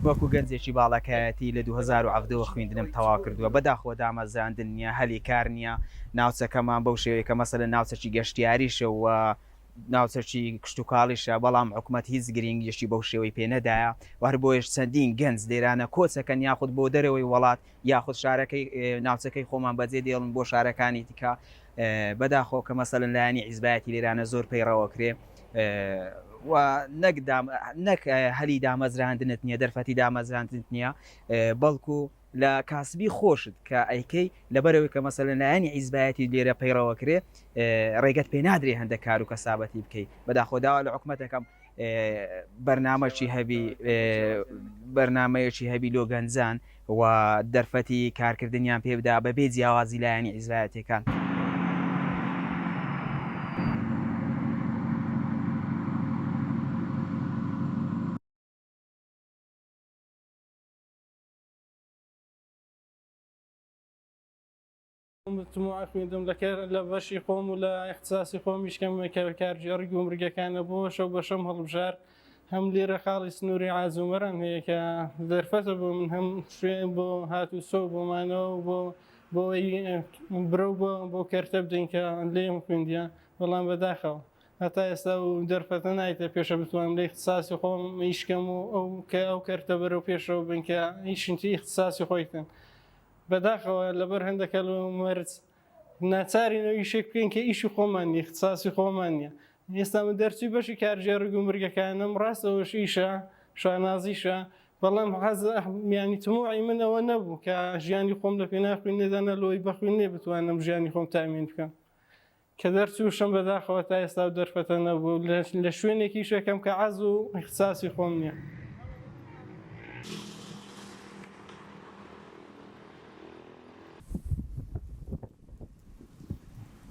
وەکو گەنجێکی باڵەکایەتی لە 2017 خوێندنم تەواو کردووە بەداخۆ دامەزراندن نییە هەلی کار نییە ناوچەکەمان بەو شێوەیە کە مەسەلە ناوچەکی گەشتیاریشە و ناوچەکی کشت و کاڵیشە بەڵام حکوومەت هیچ گرنگیشی بەو شێوەی پێ نەدایە و هەر بۆیش چەندین گەنج لێرانە کۆچەکەن یاخود بۆ دەرەوەی وڵات یاخود شارەکەی ناوچەکەی خۆمان بەجێ دێڵن بۆ شارەکانی دیکە بەداخۆ کە مەسەلەن لایەنی حیزبایەتی لێرانە زۆر پەیڕەوەکرێ و نەک هەلی دامەزراندنت نییە دەرفەتی دامەزراندنت نییە بەڵکو لە کاسبی خۆشت کە ئەیکەی لەبەرەوەی کە مەسەلەن لایەنی حیزبایەتی لێرە پەیڕەوەکرێ ڕێگەت پێ نادرێ هەندێک کار و کەسابەتی بکەیت بەداخۆداوا لە حکوومەتەکەم بەرنمەیەکی هەبی لۆ گەنجان و دەرفەتی کارکردنیان پێ بدا بەبێ جیاوازی لایەنی حیزبایەتیەکان. مجموعە خوێندم لە بەشی خۆم و لە اختصاسی خۆمیشکەم کارژێڕی گومرگەکانە بۆ شەو بەشەم هەڵبژار هەم لێرە خاڵی سنووری عازومەران هەیە کە دەرفەتە بۆ من هەم شوێن بۆ هاتوو سۆ بۆمانەوە بۆی برە بۆ کەرتە بدەین کە لێم خوێندیە بەڵام بەداخەوە هەتا ئێستا و دەرفەتە نایتە پێشە بتوانم لە اختصاسی خۆم ئیشکەم و ئەو کەرتە بەرەو پێشەوە بن کە هیچنتی اختصاسی خۆیتن بەداخەوە لەبەر هەندێکە مەرج ناچارینەوە ئیشێک بکەین کە ئیشی خۆمان نیە اختصاسی خۆمان نییە ئێستا من دەرچی بەشی کارژێڕی گومرگەکانم ڕاستەوەش ئیشە شانازیشە بەڵام میانی تموعی منەوە نەبوو کە ژیانی خۆم لە پێ ناخوێنێدانە لۆی بەخوێنێ بتوانم ژیانی خۆم تامین بکەم کە دەرچووشم بەداخەوە تا ئێستا و دەرفەتە نەبوو لە شوێنێکی شەکەم کە عەز و اختصاسی خۆم نییە.